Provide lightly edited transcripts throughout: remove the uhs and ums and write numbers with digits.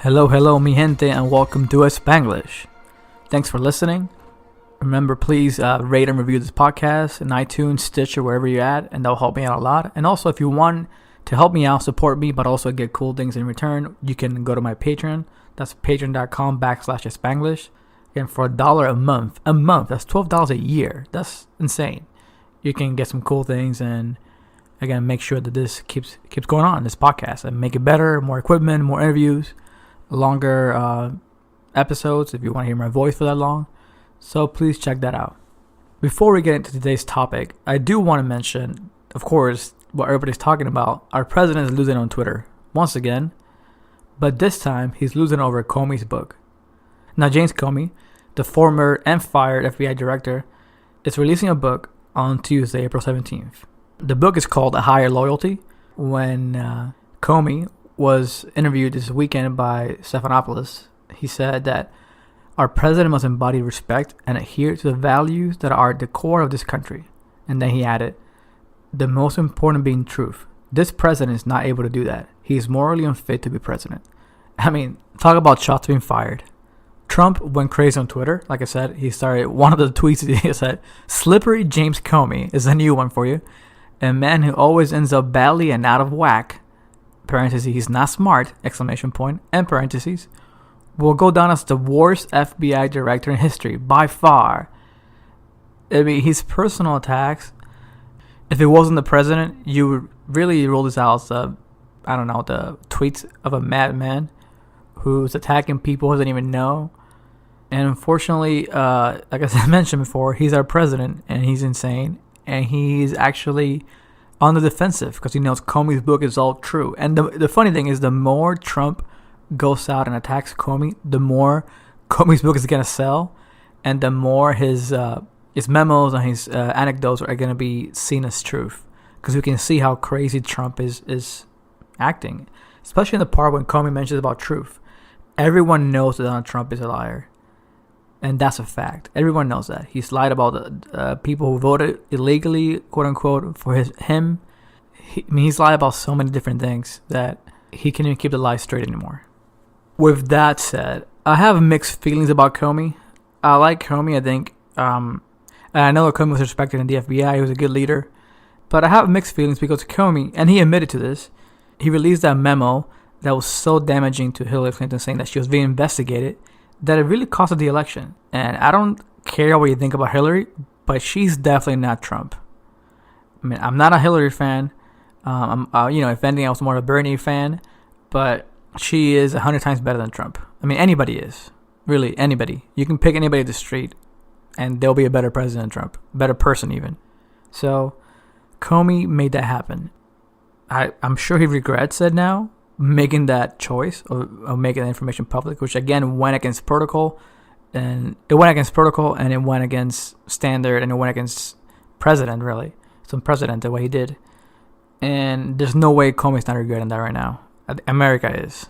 Hello, mi gente, and welcome to Spanglish. Thanks for listening. Remember, please rate and review this podcast in iTunes, Stitcher, wherever you're at, and that'll help me out a lot. And also, if you want to help me out, support me, but also get cool things in return, you can go to my Patreon. That's patreon.com/Spanglish. Again, for $1 a month, that's $12 a year. That's insane. You can get some cool things and, again, make sure that this keeps going on, this podcast, and make it better, more equipment, more interviews, longer episodes if you want to hear my voice for that long. So please check that out. Before we get into today's topic, I do want to mention, of course, what everybody's talking about. Our president is losing on Twitter once again, but this time he's losing over Comey's book. Now, James Comey, the former and fired FBI director, is releasing a book on Tuesday, April 17th. The book is called A Higher Loyalty. When Comey was interviewed this weekend by Stephanopoulos, he said that our president must embody respect and adhere to the values that are at the core of this country. And then he added, the most important being truth. This president is not able to do that. He is morally unfit to be president. I mean, talk about shots being fired. Trump went crazy on Twitter. Like I said, he started, one of the tweets he said, slippery James Comey is a new one for you. A man who always ends up badly and out of whack, parentheses, he's not smart, exclamation point, and parentheses, will go down as the worst FBI director in history, by far. I mean, his personal attacks, if it wasn't the president, you would really roll this out as the tweets of a madman who's attacking people who doesn't even know. And unfortunately, like I mentioned before, he's our president, and he's insane, and he's actually on the defensive because he knows Comey's book is all true. And the funny thing is, the more Trump goes out and attacks Comey, the more Comey's book is going to sell, and the more his memos and his anecdotes are going to be seen as truth, because we can see how crazy Trump is acting, especially in the part when Comey mentions about truth. Everyone knows that Donald Trump is a liar, and that's a fact. Everyone knows that. He's lied about the people who voted illegally, quote unquote, for him. He's lied about so many different things that he can't even keep the lie straight anymore. With that said, I have mixed feelings about Comey. I like Comey. I think, and I know that Comey was respected in the FBI. He was a good leader. But I have mixed feelings because Comey, and he admitted to this, he released that memo that was so damaging to Hillary Clinton, saying that she was being investigated, that it really costed the election. And I don't care what you think about Hillary, but she's definitely not Trump. I mean, I'm not a Hillary fan. If anything, I was more of a Bernie fan, but she is 100 times better than Trump. I mean, anybody is. Really, anybody. You can pick anybody at the street, and they'll be a better president than Trump. Better person, even. So, Comey made that happen. I'm sure he regrets it now, making that choice of making the information public, which, again, went against protocol. And it went against protocol, and it went against standard, and it went against precedent, really. Some precedent, the way he did. And there's no way Comey's not regretting that right now. America is.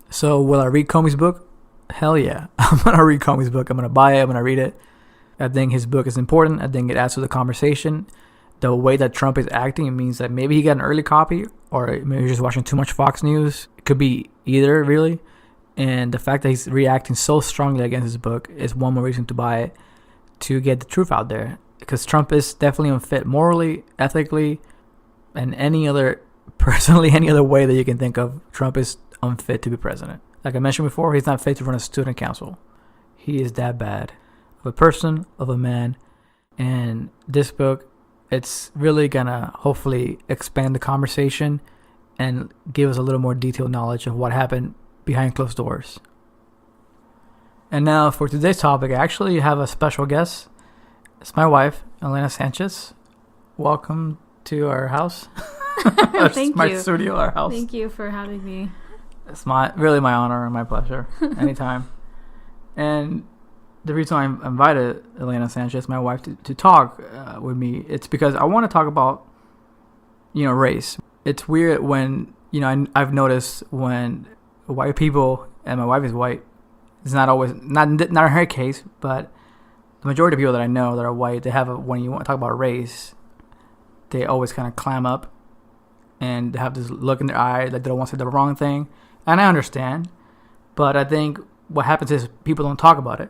So will I read Comey's book? Hell yeah. I'm going to read Comey's book. I'm going to buy it. I'm going to read it. I think his book is important. I think it adds to the conversation. The way that Trump is acting, it means that maybe he got an early copy, or maybe he's just watching too much Fox News. It could be either, really. And the fact that he's reacting so strongly against his book is one more reason to buy it, to get the truth out there. Because Trump is definitely unfit morally, ethically, and any other way that you can think of. Trump is unfit to be president. Like I mentioned before, he's not fit to run a student council. He is that bad of a person, of a man. And this book, it's really gonna hopefully expand the conversation and give us a little more detailed knowledge of what happened behind closed doors. And now for today's topic, I actually have a special guest. It's my wife, Elena Sanchez. Welcome to our house. Thank my you. Studio, our house. Thank you for having me. It's really my honor and my pleasure. Anytime. And the reason I invited Elena Sanchez, my wife, to talk with me, it's because I want to talk about, race. It's weird when, I've noticed when white people, and my wife is white, it's not always, not in her case, but the majority of people that I know that are white, they have when you want to talk about race, they always kind of clam up and they have this look in their eye like they don't want to say the wrong thing. And I understand. But I think what happens is people don't talk about it,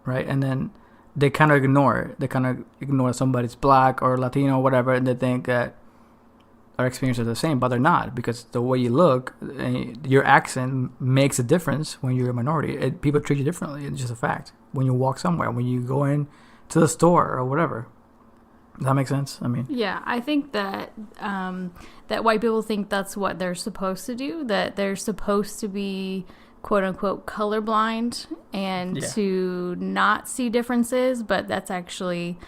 right? And then they kind of ignore it. They kind of ignore somebody's black or Latino or whatever, and they think that our experiences are the same, but they're not, because the way you look, your accent makes a difference when you're a minority. People treat you differently. It's just a fact. When you walk somewhere, when you go in to the store or whatever. Does that make sense? I mean, yeah, I think that that white people think that's what they're supposed to do, that they're supposed to be quote unquote colorblind and to not see differences, but that's actually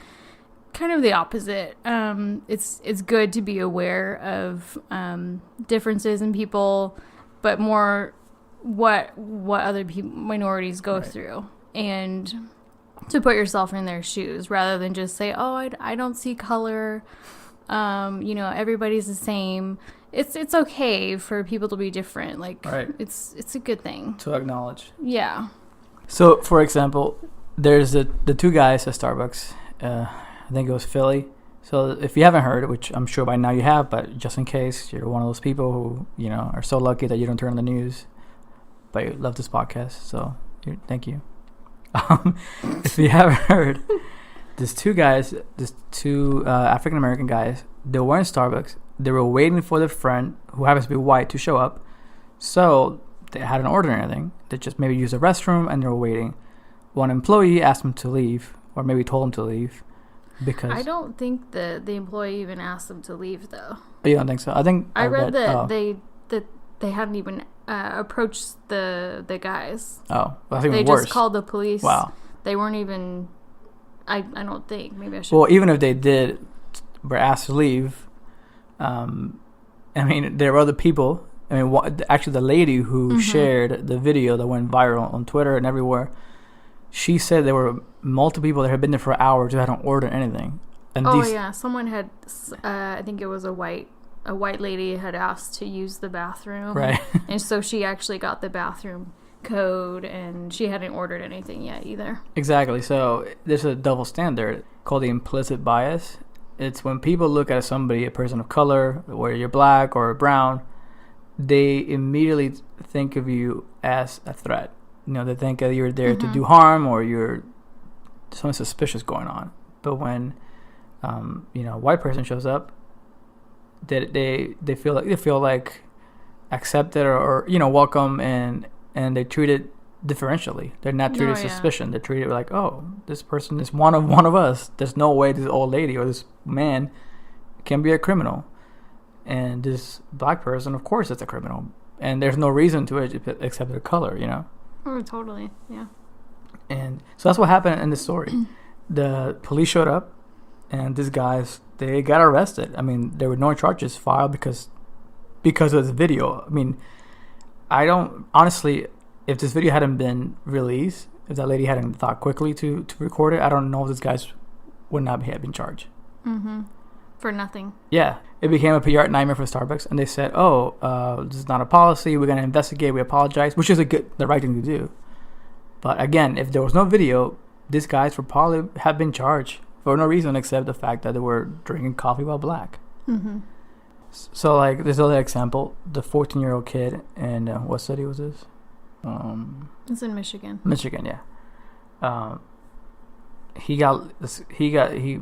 kind of the opposite. It's good to be aware of differences in people, but more what other minorities go through, and to put yourself in their shoes rather than just say, oh, I don't see color. Everybody's the same. It's okay for people to be different. Like, it's a good thing to acknowledge. Yeah. So, for example, there's the two guys at Starbucks. I think it was Philly. So if you haven't heard, which I'm sure by now you have, but just in case you're one of those people who, are so lucky that you don't turn on the news, but you love this podcast, so thank you. If you haven't heard, there's two African-American guys. They were in Starbucks. They were waiting for their friend, who happens to be white, to show up. So they hadn't ordered anything. They just maybe used the restroom, and they were waiting. One employee asked them to leave, or maybe told them to leave. Because I don't think the employee even asked them to leave, though. You don't think so? I read that they hadn't even approached the guys. Oh, that's even they worse. Just called the police. Wow. They weren't even. I don't think. Maybe I should. Well, even if they were asked to leave, there were other people. Actually, the lady who shared the video that went viral on Twitter and everywhere, she said there were multiple people that had been there for hours who hadn't ordered anything. And someone had. I think it was a white lady had asked to use the bathroom, right? And so she actually got the bathroom code, and she hadn't ordered anything yet either. Exactly. So there's a double standard called the implicit bias. It's when people look at somebody, a person of color, whether you're black or brown, they immediately think of you as a threat. They think that you're there to do harm, or you're something suspicious going on. But when a white person shows up, they feel like accepted or welcome, and they're treated differentially. They're not treated suspicion. They're treated like, oh, this person is one of us. There's no way this old lady or this man can be a criminal, and this black person, of course, it's a criminal, and there's no reason to it except their color. Oh, totally. Yeah. And so that's what happened in this story. The police showed up, and these guys, they got arrested. There were no charges filed because of the video. I don't, honestly, if this video hadn't been released, if that lady hadn't thought quickly to record it, I don't know if these guys would not have been charged. Mm-hmm. For nothing. Yeah. It became a PR nightmare for Starbucks, and they said, this is not a policy, we're going to investigate, we apologize, which is the right thing to do. But again, if there was no video, these guys would probably have been charged for no reason except the fact that they were drinking coffee while black. Mm-hmm. So, there's another example. The 14-year-old kid in, what city was this? It's in Michigan. Michigan, yeah. He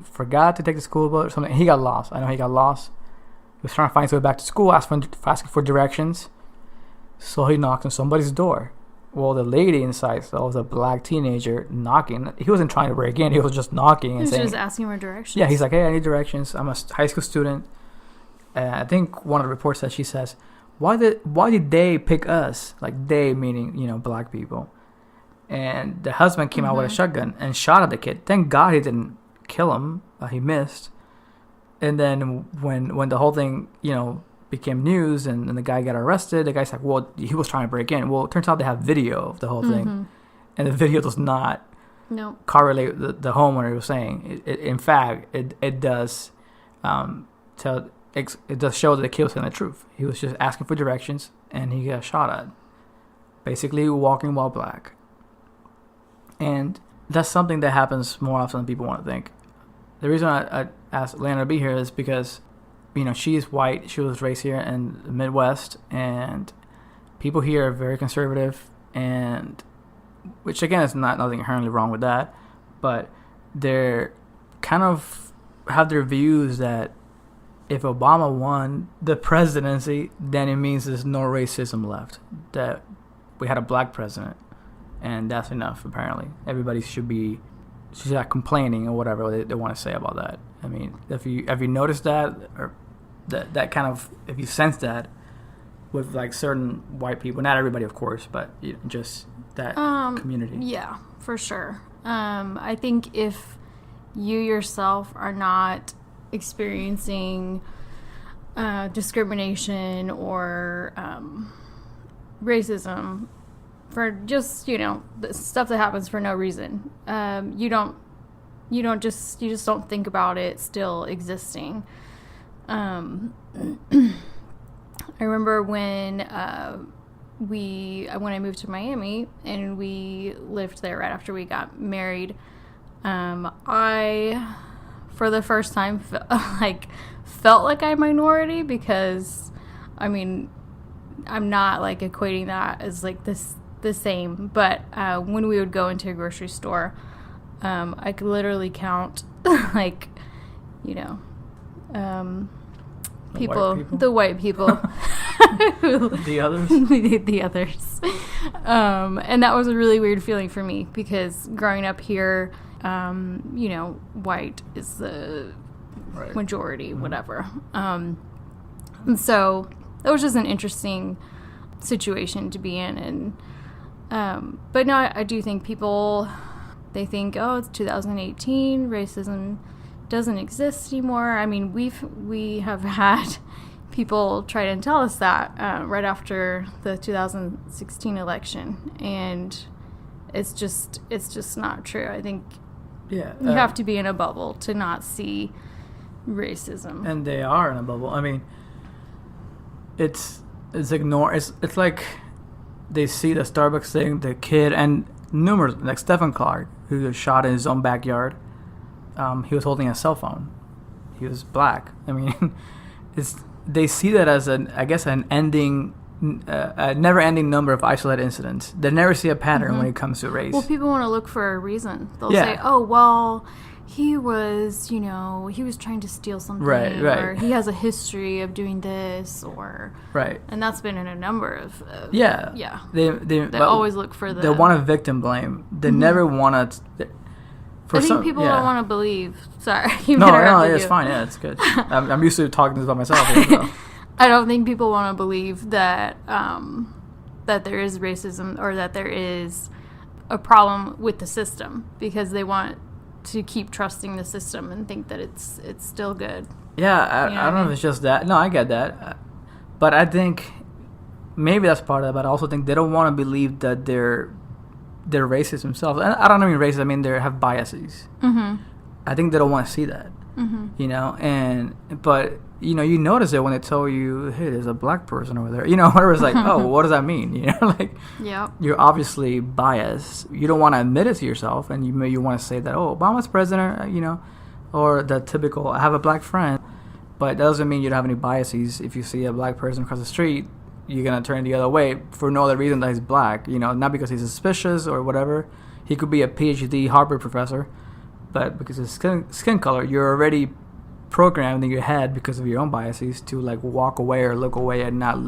forgot to take the school bus or something. He got lost. I know he got lost. He was trying to find his way back to school, asking for directions. So he knocked on somebody's door. Well, the lady inside saw was a black teenager knocking. He wasn't trying to break in. He was just knocking and saying, just asking for directions. Yeah, he's like, hey, I need directions. I'm a high school student. I think one of the reports that she says, why did they pick us? Like, they meaning, black people. And the husband came out with a shotgun and shot at the kid. Thank God he didn't kill him. He missed. And then when the whole thing, became news and the guy got arrested, the guy's like, well, he was trying to break in. Well, it turns out they have video of the whole thing. And the video does not correlate with the homeowner was saying. In fact, it does it does show that the kid was telling the truth. He was just asking for directions, and he got shot at. Basically, walking while black. And that's something that happens more often than people want to think. The reason I asked Lana to be here is because, she is white. She was raised here in the Midwest, and people here are very conservative. and which again is nothing inherently wrong with that, but they're kind of have their views that if Obama won the presidency, then it means there's no racism left. That we had a black president, and that's enough. Apparently, everybody should start complaining or whatever they want to say about that. I mean, have you noticed that, or that kind of, if you sense that with like certain white people, not everybody, of course, but just that community. Yeah, for sure. I think if you yourself are not experiencing discrimination or racism for just the stuff that happens for no reason, you just don't think about it still existing. I remember when I moved to Miami and we lived there right after we got married. I, for the first time, felt like I'm a minority because, I mean, I'm not like equating that as like the same. But when we would go into a grocery store, I could literally count like, the white people. The others? The others. And that was a really weird feeling for me because growing up here, white is the majority, whatever. And so that was just an interesting situation to be in. And but no, I do think people, they think, oh, it's 2018, racism doesn't exist anymore. I mean, we have had people try to tell us that right after the 2016 election, and it's just not true. I think you have to be in a bubble to not see racism. And they are in a bubble. I mean, it's like they see the Starbucks thing, the kid, and numerous, like Stephen Clark, who was shot in his own backyard. He was holding a cell phone. He was black. I mean, they see that as a never-ending number of isolated incidents. They never see a pattern when it comes to race. Well, people want to look for a reason. They'll say, "Oh, well, he was trying to steal something, right. or he has a history of doing this, or right." And that's been in a number of yeah. They always look for they want to victim blame. They never want to. I think people don't want to believe. Sorry. No, it's fine. Yeah, it's good. I'm used to talking this about myself. So. I don't think people want to believe that that there is racism or that there is a problem with the system because they want to keep trusting the system and think that it's still good. Yeah, I don't know if it's just that. No, I get that. But I think maybe that's part of it. But I also think they don't want to believe that they're racist themselves. And I don't mean racist. I mean they have biases. Mm-hmm. I think they don't want to see that. Mm-hmm. But you notice it when they tell you, hey, there's a black person over there. Whatever. It's like, oh, what does that mean? You're obviously biased. You don't want to admit it to yourself, and you want to say that, oh, Obama's president, or the typical, I have a black friend. But that doesn't mean you don't have any biases. If you see a black person across the street, you're going to turn the other way for no other reason that he's black, not because he's suspicious or whatever. He could be a PhD Harvard professor, but because of skin color, you're already programmed in your head because of your own biases to like walk away or look away and not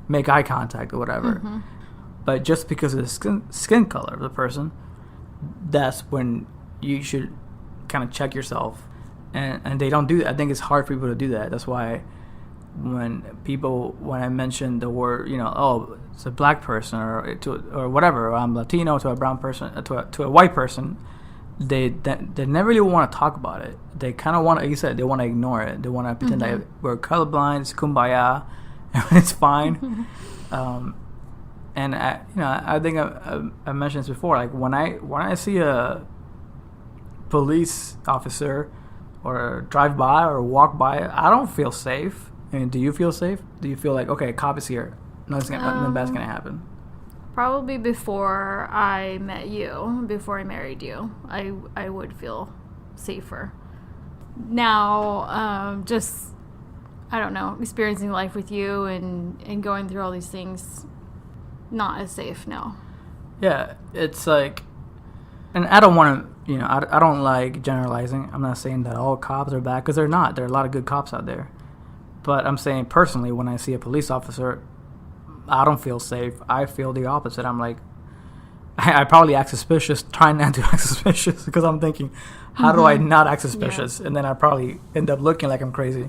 make eye contact or whatever. Mm-hmm. But just because of the skin color of the person, that's when you should kind of check yourself. And they don't do that. I think it's hard for people to do that. That's why when I mention the word, oh, it's a black person or whatever, or I'm Latino to a brown person, to a white person, they never really want to talk about it. They kind of want to, like you said, they want to ignore it. They want to pretend that we're colorblind, it's kumbaya, it's fine. And I think I mentioned this before. Like when I see a police officer or drive by or walk by, I don't feel safe. I mean, do you feel safe? Do you feel like, okay, a cop is here, nothing bad's gonna happen? Probably before I met you, before I married you, I would feel safer. Now, just, I don't know, experiencing life with you and going through all these things, not as safe. No. Yeah, it's like, and I don't want to, I don't like generalizing. I'm not saying that all cops are bad, because they're not. There are a lot of good cops out there. But I'm saying personally, when I see a police officer, I don't feel safe. I feel the opposite. I'm like, I probably act suspicious, trying not to act suspicious, because I'm thinking, how do I not act suspicious? And then I probably end up looking like I'm crazy.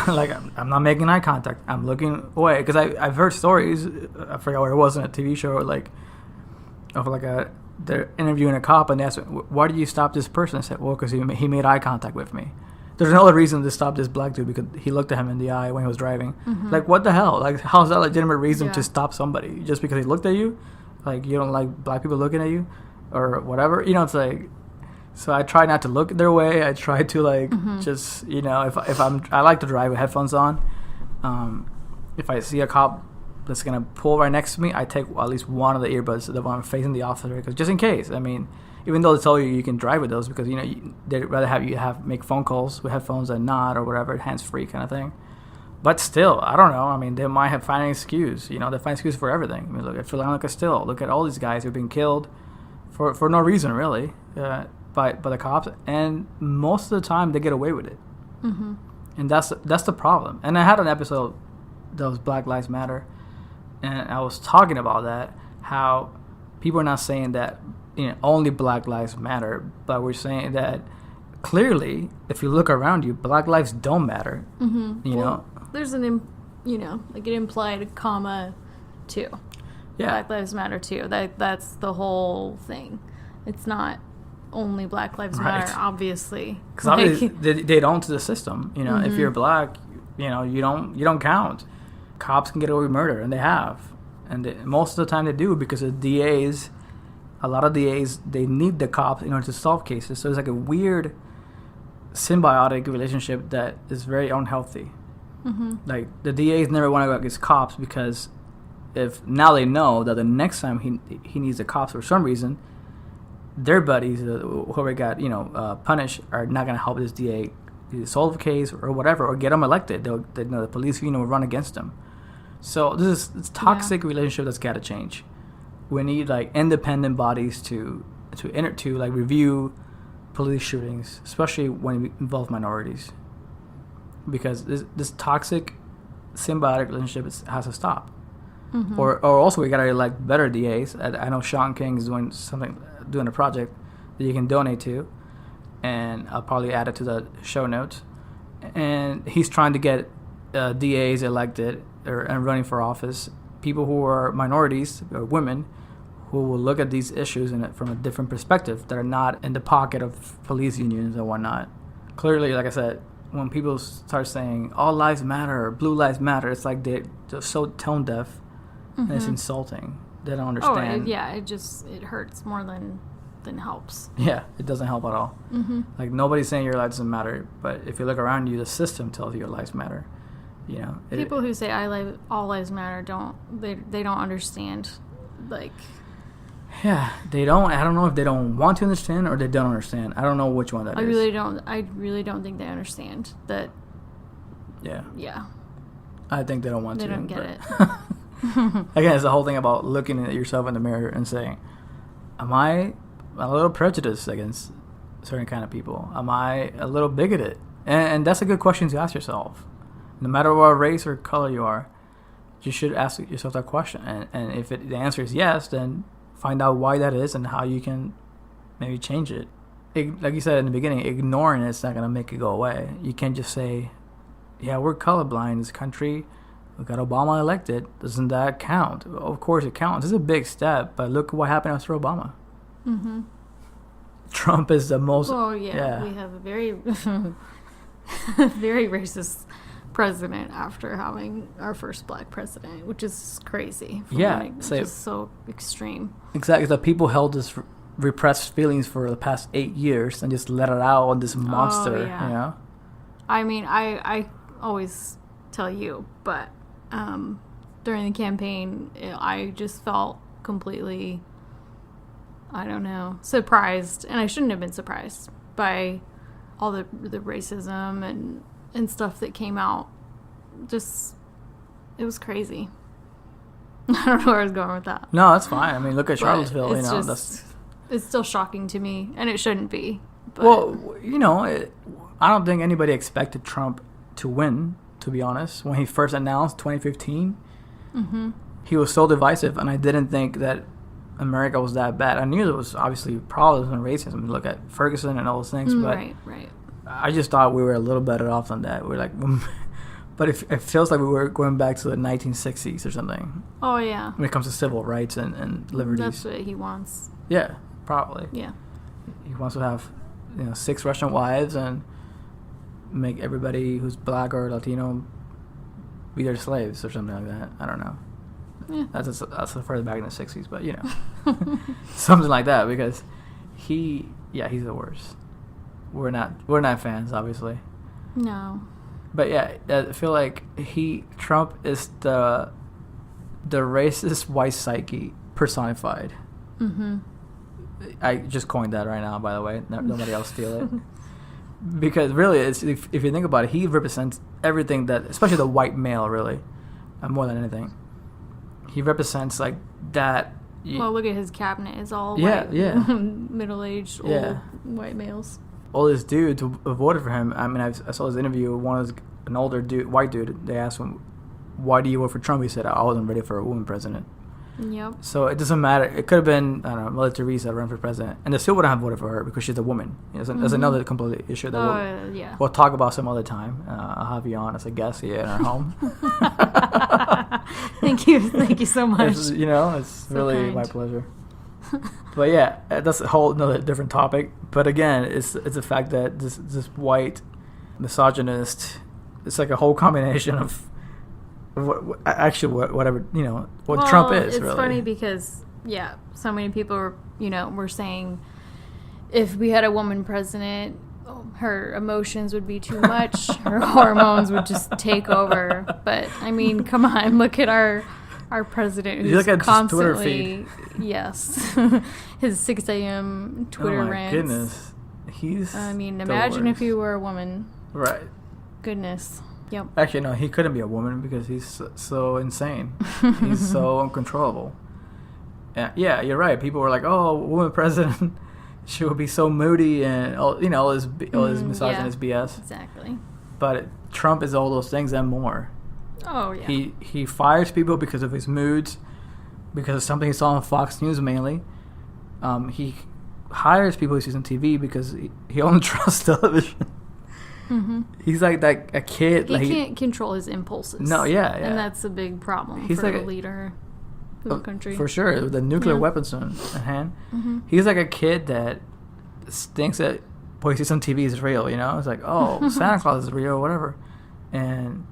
Like, I'm not making eye contact. I'm looking away. Because I've heard stories, I forgot where it was, in a TV show, like, of like they're interviewing a cop, and they ask, why did you stop this person? I said, well, because he made eye contact with me. There's no other reason to stop this black dude, because he looked at him in the eye when he was driving. Like, what the hell? Like, how's that a legitimate reason to stop somebody? Just because he looked at you? Like, you don't like black people looking at you? Or whatever? It's like... So I try not to look their way. I try to, like, just, if I like to drive with headphones on. If I see a cop that's going to pull right next to me, I take at least one of the earbuds that I'm facing the officer, because just in case. I mean, even though they tell you can drive with those, because, they'd rather have you make phone calls with headphones than not, or whatever, hands-free kind of thing. But still, I don't know. I mean, they might have find an excuse. They find excuse for everything. I mean, look at Philando Castile. Look at all these guys who've been killed for no reason, really, by the cops. And most of the time, they get away with it. And that's the problem. And I had an episode that was Black Lives Matter, and I was talking about that, how people are not saying that only Black Lives Matter, but we're saying that clearly, if you look around you, Black lives don't matter. There's an like an implied comma too. Yeah. Black Lives Matter too. That's the whole thing. It's not only Black Lives Matter, obviously. Because obviously they don't to the system. If you're black, you don't count. Cops can get away with murder, and they have, and most of the time they do, because the DAs, a lot of DAs, they need the cops in order to solve cases. So it's like a weird symbiotic relationship that is very unhealthy. Like, the DAs never want to go against cops, because if now they know that the next time he needs the cops for some reason, their buddies, whoever got punished, are not going to help this DA solve the case or whatever, or get them elected. The police union will run against them. So this toxic relationship that's got to change. We need, like, independent bodies to like review police shootings, especially when it involves minorities, because this toxic symbiotic relationship has to stop. Or also, we gotta elect better DAs. I know Shaun King is doing a project that you can donate to, and I'll probably add it to the show notes. And he's trying to get DAs elected and running for office, people who are minorities or women, who will look at these issues from a different perspective, that are not in the pocket of police unions and whatnot. Clearly, like I said, when people start saying all lives matter or blue lives matter, it's like they're just so tone deaf, and it's insulting. They don't understand. It hurts more than helps. Yeah, it doesn't help at all. Like, nobody's saying your life doesn't matter, but if you look around you, the system tells you your lives matter. People who say all lives matter don't understand. Like, yeah, they don't. I don't know if they don't want to understand or they don't understand. I don't know which one that is. I really don't think they understand that. Yeah. I think they don't want to. They don't get it. Again, it's the whole thing about looking at yourself in the mirror and saying, am I a little prejudiced against certain kind of people? Am I a little bigoted? And that's a good question to ask yourself. No matter what race or color you are, you should ask yourself that question. And if the answer is yes, then find out why that is and how you can maybe change it. Like you said in the beginning, ignoring it's not going to make it go away. You can't just say, yeah, we're colorblind in this country. We got Obama elected. Doesn't that count? Of course it counts. It's a big step, but look what happened after Obama. Trump is the most... Well, we have a very, very racist president after having our first black president, which is crazy. Which is so extreme. Exactly. The people held this repressed feelings for the past 8 years and just let it out on this monster. I mean, I always tell you, but during the campaign, I just felt completely, I don't know, surprised, and I shouldn't have been surprised by all the racism and stuff that came out. Just, it was crazy. I don't know where I was going with that. No, that's fine. I mean, look at But Charlottesville. it's just, that's. It's still shocking to me, and it shouldn't be. But. Well, I don't think anybody expected Trump to win. To be honest, when he first announced 2015, he was so divisive, and I didn't think that America was that bad. I knew there was obviously problems and racism. Look at Ferguson and all those things, but right. I just thought we were a little better off than that. We're like, but it feels like we were going back to the 1960s or something. Oh yeah. When it comes to civil rights and liberties. That's what he wants. Yeah, probably. Yeah. He wants to have 6 Russian wives and make everybody who's black or Latino be their slaves or something like that. I don't know. Yeah. That's further back in the 60s, but something like that, because he's the worst. We're not fans, obviously. No. But yeah, I feel like Trump is the racist white psyche personified. I just coined that right now, by the way. Nobody else steal it. Because really, if you think about it, he represents everything that, especially the white male, really, more than anything. He represents like that. Well, look at his cabinet. It's all white, middle-aged, old white males. All these dudes who voted for him. I mean, I saw his interview. An older dude, white dude. They asked him, "Why do you vote for Trump?" He said, "I wasn't ready for a woman president." Yep. So it doesn't matter. It could have been, I don't know, Mother Teresa run for president, and they still wouldn't have voted for her because she's a woman. There's another complete issue that we'll talk about some other time. I'll have you on as a guest here in our home. Thank you so much. It's so really kind. My pleasure. But yeah, that's a whole another different topic. But again, it's the fact that this white misogynist, it's like a whole combination of whatever Trump is. It's really funny because so many people were saying if we had a woman president, her emotions would be too much, her hormones would just take over. But I mean, come on, look at our president who's constantly his 6 a.m. Twitter rants. Oh my goodness, imagine if you were a woman. Right. Goodness. Yep. Actually, no, he couldn't be a woman because he's so insane. He's so uncontrollable. Yeah, you're right. People were like, "Oh, woman president, she would be so moody and all his misogynist BS." Exactly. But Trump is all those things and more. Oh yeah. He fires people because of his moods, because of something he saw on Fox News mainly. He hires people he sees on TV because he only trusts television. He's like a kid. He can't control his impulses. No, yeah. And that's a big problem for a leader of a country. For sure, with the nuclear weapons in hand. He's like a kid that thinks that what he sees on TV is real, It's like, oh, Santa Claus is real or whatever. And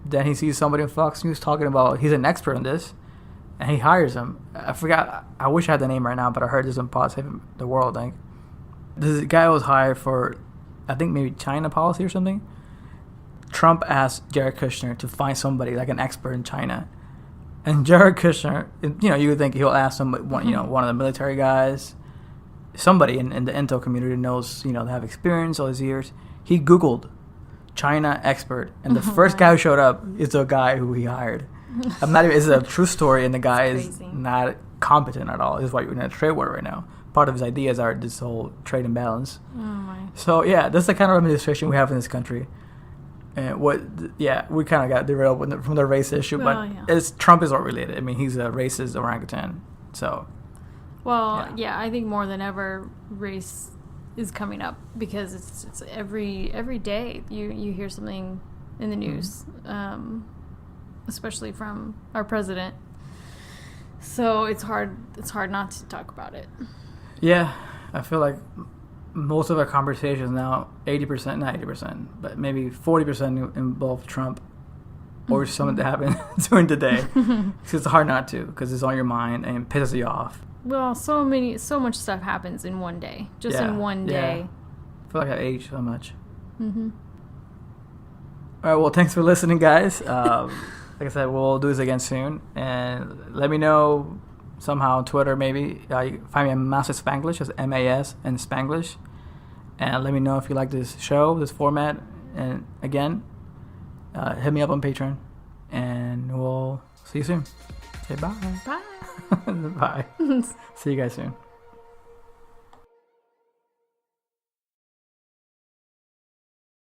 then he sees somebody on Fox News talking about he's an expert in this, and he hires him. I forgot. I wish I had the name right now, but I heard this on Pod Saving the World, I think. This guy was hired for, I think maybe China policy or something. Trump asked Jared Kushner to find somebody like an expert in China, and Jared Kushner, you would think he'll ask one of the military guys, somebody in the intel community knows, they have experience all these years. He Googled China expert, and the first guy who showed up is the guy who he hired. It's a true story, and the guy is not competent at all. This is why we're in a trade war right now. Part of his ideas are this whole trade imbalance. Oh my. So yeah, that's the kind of administration we have in this country. And we kind of got derailed from the race issue, Trump is all related. I mean, he's a racist orangutan. So. Well, I think more than ever, race is coming up because it's every day you hear something in the news, especially from our president. So it's hard not to talk about it. Yeah, I feel like most of our conversations now, 80%, not 80%, but maybe 40% involve Trump or something that happened during the day. It's hard not to, because it's on your mind and it pisses you off. Well, so much stuff happens in one day. In one day. I feel like I age so much. All right, well, thanks for listening, guys. Like I said, we'll do this again soon. And let me know somehow on Twitter, maybe. You can find me at Master Spanglish. That's MAS and Spanglish. And let me know if you like this show, this format. And again, hit me up on Patreon. And we'll see you soon. say bye. Bye. Bye. See you guys soon.